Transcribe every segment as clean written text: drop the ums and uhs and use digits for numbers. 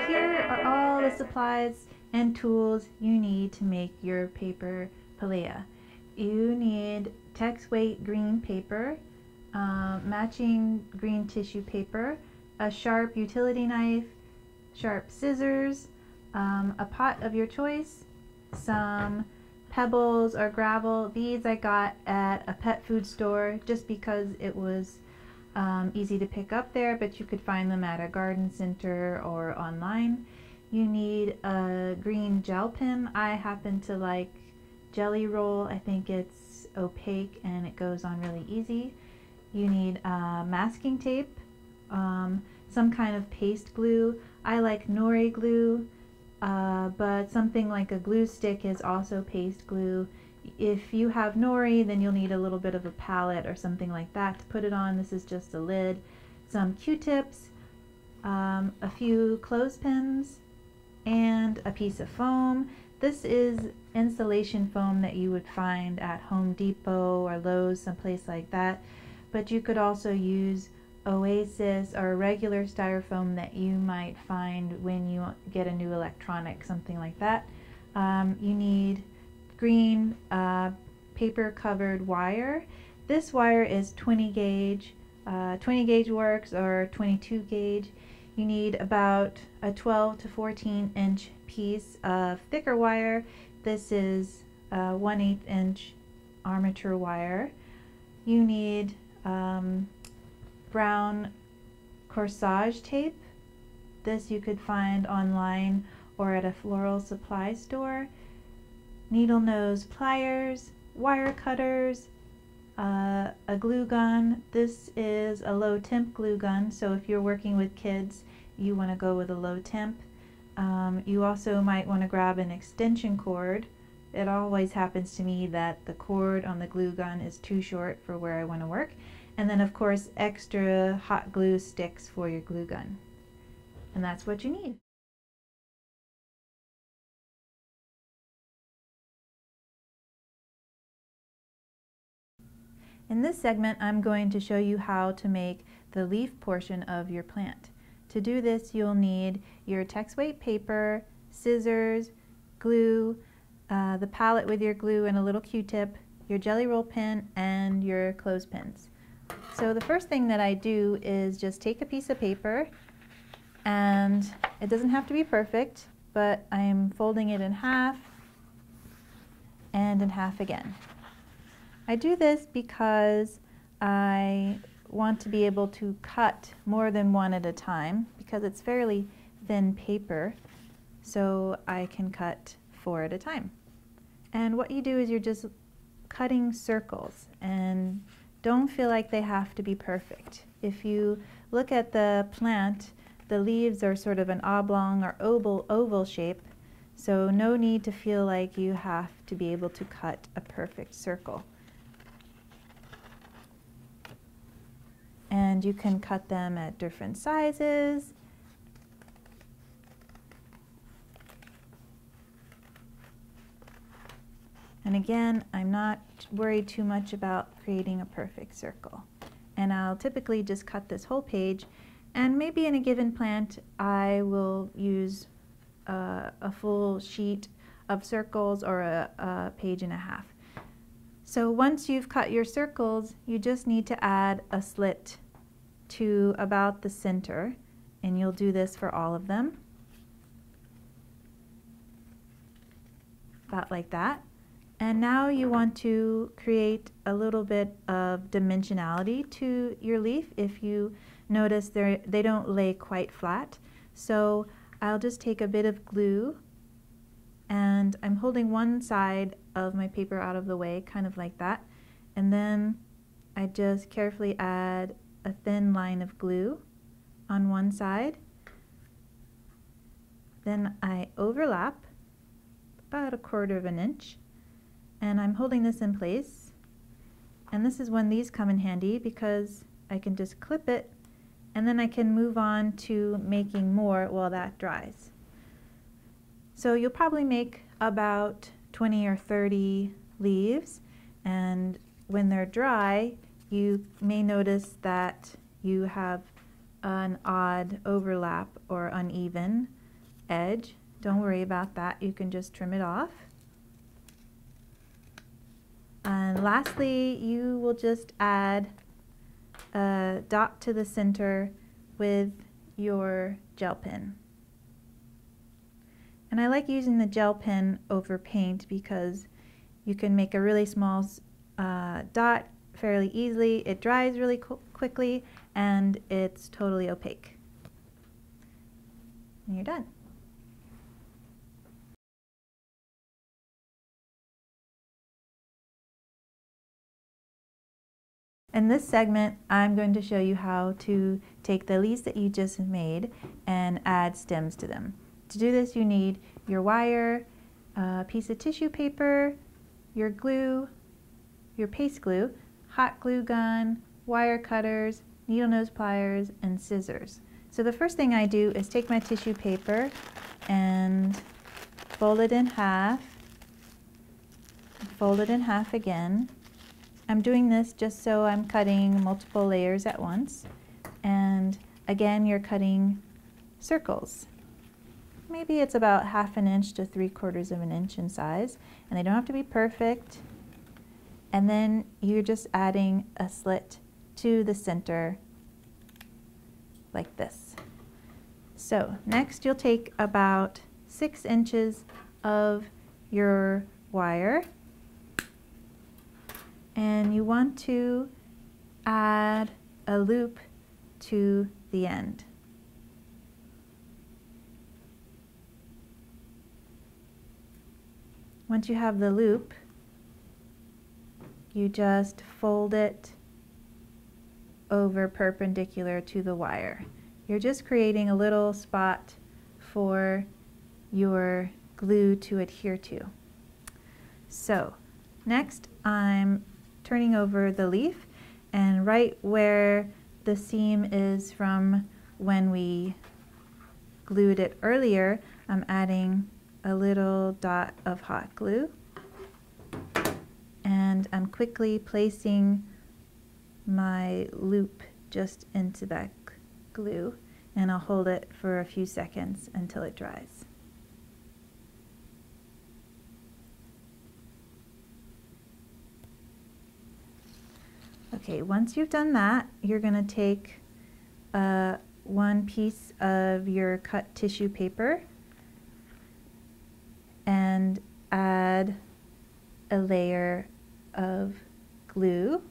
here are all the supplies and tools you need to make your paper Pilea. You need text weight green paper, matching green tissue paper, a sharp utility knife, sharp scissors, a pot of your choice, some pebbles or gravel. These I got at a pet food store just because it was easy to pick up there, but you could find them at a garden center or online. You need a green gel pen. I happen to like Jelly Roll. I think it's opaque and it goes on really easy. You need masking tape, some kind of paste glue. I like nori glue, but something like a glue stick is also paste glue. If you have nori, then you'll need a little bit of a palette or something like that to put it on. This is just a lid. Some Q-tips, a few clothespins, and a piece of foam. This is insulation foam that you would find at Home Depot or Lowe's, someplace like that. But you could also use Oasis or regular styrofoam that you might find when you get a new electronic, something like that. You need green paper covered wire. This wire is 20 gauge. 20 gauge works, or 22 gauge. You need about a 12 to 14 inch piece of thicker wire. This is 1/8 inch armature wire. You need brown corsage tape. This you could find online or at a floral supply store. Needle nose pliers, wire cutters, a glue gun. This is a low temp glue gun, so if you're working with kids, you want to go with a low temp. You also might want to grab an extension cord. It always happens to me that the cord on the glue gun is too short for where I want to work. And then of course extra hot glue sticks for your glue gun. And that's what you need. In this segment, I'm going to show you how to make the leaf portion of your plant. To do this, you'll need your text weight paper, scissors, glue, the palette with your glue and a little Q-tip, your Jelly Roll pen, and your clothespins. So the first thing that I do is just take a piece of paper, and it doesn't have to be perfect, but I'm folding it in half and in half again. I do this because I want to be able to cut more than one at a time because it's fairly thin paper, so I can cut 4 at a time. And what you do is you're just cutting circles, and don't feel like they have to be perfect. If you look at the plant, the leaves are sort of an oblong or oval shape, so no need to feel like you have to be able to cut a perfect circle. And you can cut them at different sizes. And again, I'm not worried too much about creating a perfect circle. And I'll typically just cut this whole page, and maybe in a given plant I will use a full sheet of circles or a page and a half. So once you've cut your circles, you just need to add a slit to about the center, and you'll do this for all of them. About like that. And now you want to create a little bit of dimensionality to your leaf. If you notice they don't lay quite flat. So I'll just take a bit of glue, and I'm holding one side of my paper out of the way, kind of like that. And then I just carefully add a thin line of glue on one side. Then I overlap about 1/4 of an inch. And I'm holding this in place, and this is when these come in handy because I can just clip it, and then I can move on to making more while that dries. So you'll probably make about 20 or 30 leaves, and when they're dry you may notice that you have an odd overlap or uneven edge. Don't worry about that, you can just trim it off. And lastly, you will just add a dot to the center with your gel pen. And I like using the gel pen over paint because you can make a really small dot fairly easily. It dries really quickly and it's totally opaque. And you're done. In this segment, I'm going to show you how to take the leaves that you just made and add stems to them. To do this, you need your wire, a piece of tissue paper, your glue, your paste glue, hot glue gun, wire cutters, needle nose pliers, and scissors. So the first thing I do is take my tissue paper and fold it in half, fold it in half again. I'm doing this just so I'm cutting multiple layers at once. And again, you're cutting circles. Maybe it's about 1/2 inch to 3/4 of an inch in size, and they don't have to be perfect. And then you're just adding a slit to the center like this. So next you'll take about 6 inches of your wire, and you want to add a loop to the end. Once you have the loop, you just fold it over perpendicular to the wire. You're just creating a little spot for your glue to adhere to. So next I'm turning over the leaf, and right where the seam is from when we glued it earlier, I'm adding a little dot of hot glue, and I'm quickly placing my loop just into that glue, and I'll hold it for a few seconds until it dries. Okay, once you've done that, you're going to take one piece of your cut tissue paper and add a layer of glue.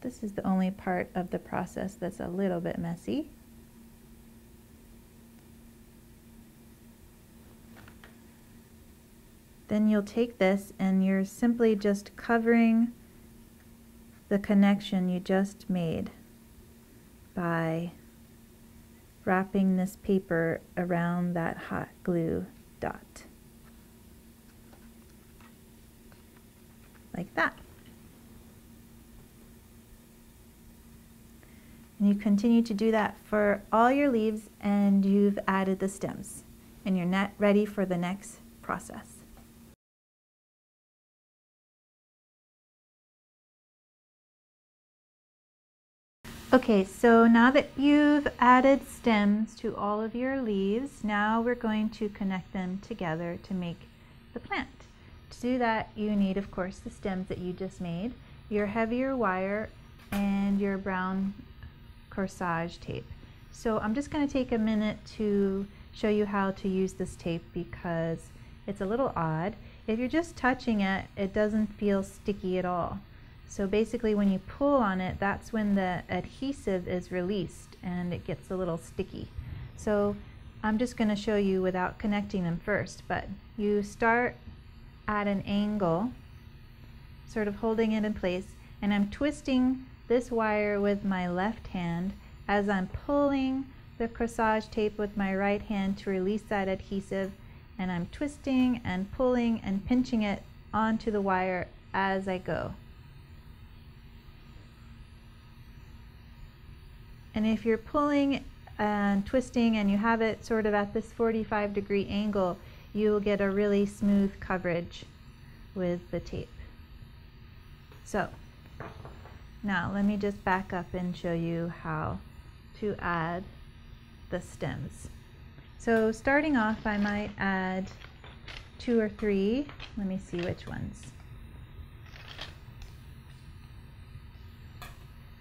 This is the only part of the process that's a little bit messy. Then you'll take this and you're simply just covering the connection you just made by wrapping this paper around that hot glue dot. Like that. And you continue to do that for all your leaves, and you've added the stems, and you're ready for the next process. Okay, so now that you've added stems to all of your leaves, now we're going to connect them together to make the plant. To do that, you need, of course, the stems that you just made, your heavier wire, and your brown corsage tape. So I'm just going to take a minute to show you how to use this tape because it's a little odd. If you're just touching it, it doesn't feel sticky at all. So basically when you pull on it, that's when the adhesive is released and it gets a little sticky. So I'm just going to show you without connecting them first, but you start at an angle, sort of holding it in place, and I'm twisting this wire with my left hand as I'm pulling the corsage tape with my right hand to release that adhesive, and I'm twisting and pulling and pinching it onto the wire as I go. And if you're pulling and twisting and you have it sort of at this 45-degree angle, you'll get a really smooth coverage with the tape. So now let me just back up and show you how to add the stems. So starting off, I might add 2 or 3. Let me see which ones.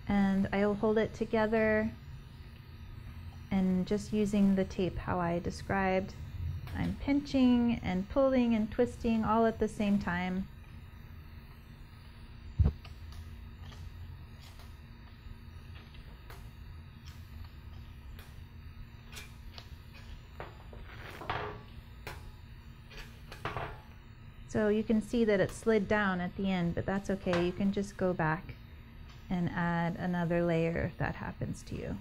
And I'll hold it together, and just using the tape how I described, I'm pinching and pulling and twisting all at the same time. So you can see that it slid down at the end, but that's okay. You can just go back and add another layer if that happens to you.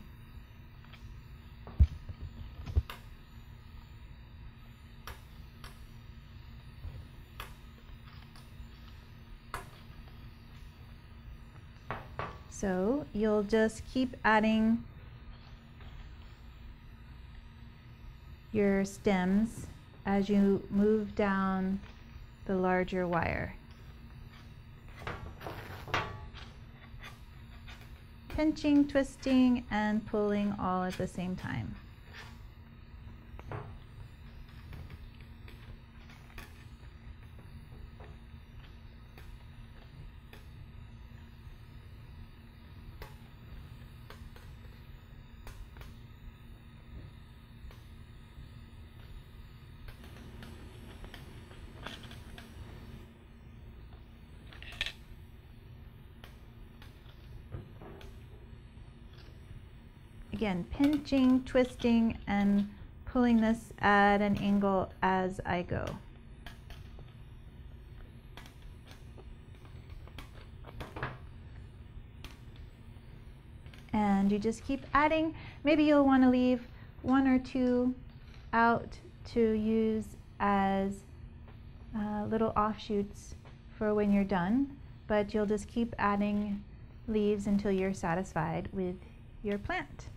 So you'll just keep adding your stems as you move down the larger wire. Pinching, twisting, and pulling all at the same time. Again, pinching, twisting, and pulling this at an angle as I go. And you just keep adding. Maybe you'll want to leave 1 or 2 out to use as little offshoots for when you're done, but you'll just keep adding leaves until you're satisfied with your plant.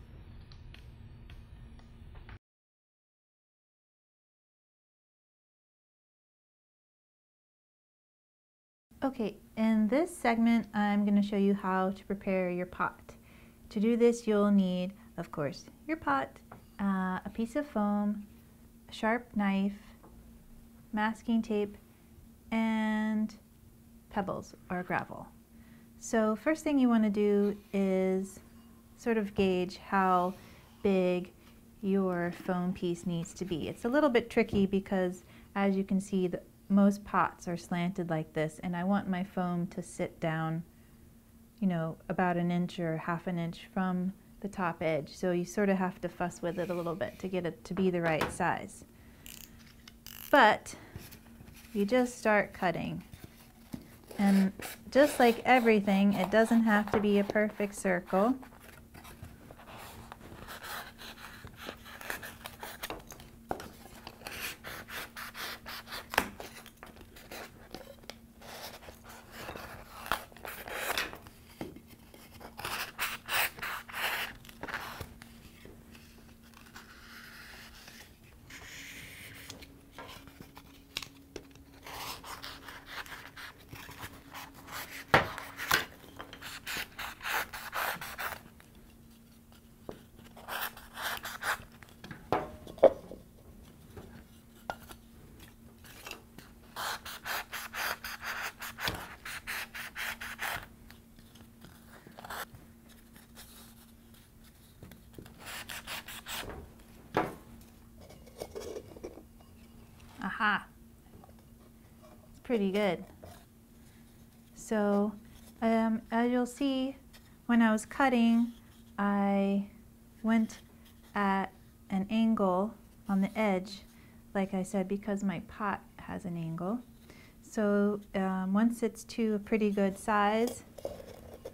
Okay, in this segment, I'm going to show you how to prepare your pot. To do this, you'll need, of course, your pot, a piece of foam, a sharp knife, masking tape, and pebbles or gravel. So first thing you want to do is sort of gauge how big your foam piece needs to be. It's a little bit tricky because, as you can see, most pots are slanted like this, and I want my foam to sit down, you know, about 1 inch or ½ an inch from the top edge. So you sort of have to fuss with it a little bit to get it to be the right size. But you just start cutting. And just like everything, it doesn't have to be a perfect circle. Aha! It's pretty good. So as you'll see, when I was cutting, I went at an angle on the edge, like I said, because my pot has an angle. So once it's to a pretty good size,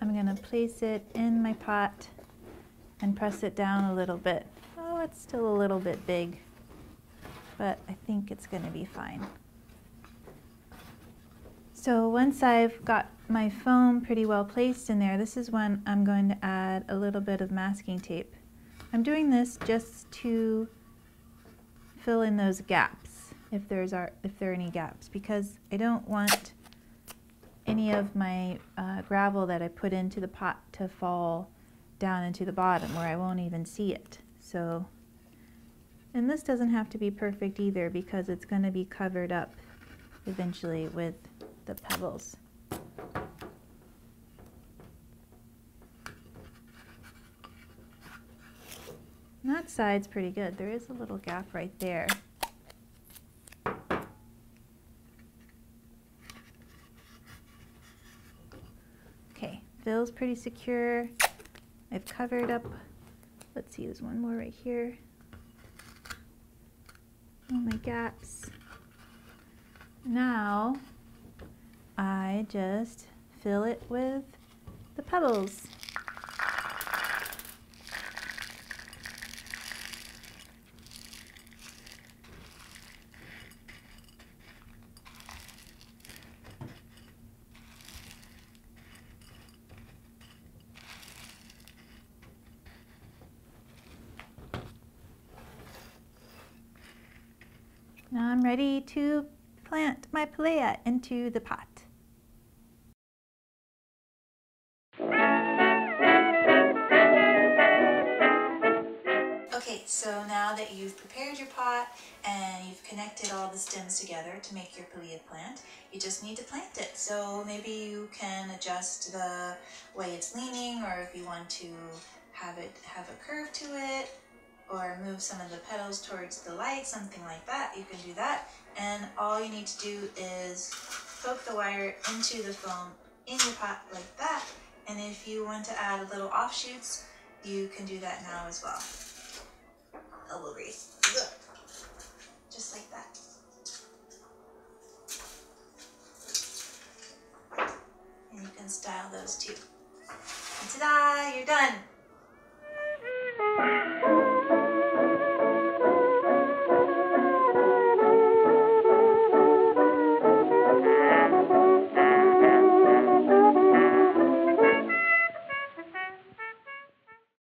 I'm going to place it in my pot and press it down a little bit. Oh, it's still a little bit big, but I think it's going to be fine. So once I've got my foam pretty well placed in there, this is when I'm going to add a little bit of masking tape. I'm doing this just to fill in those gaps, if there are any gaps, because I don't want any of my gravel that I put into the pot to fall down into the bottom where I won't even see it. So And this doesn't have to be perfect either because it's going to be covered up eventually with the pebbles. And that side's pretty good. There is a little gap right there. Okay, feels pretty secure. I've covered up, let's see, there's one more right here. All my gaps. Now I just fill it with the pebbles. Now I'm ready to plant my Pilea into the pot. Okay, so now that you've prepared your pot and you've connected all the stems together to make your Pilea plant, you just need to plant it. So maybe you can adjust the way it's leaning, or if you want to have it have a curve to it, or move some of the petals towards the light, something like that, you can do that. And all you need to do is poke the wire into the foam in your pot like that. And if you want to add little offshoots, you can do that now as well. Elbow grease. Just like that. And you can style those too. And ta-da! You're done!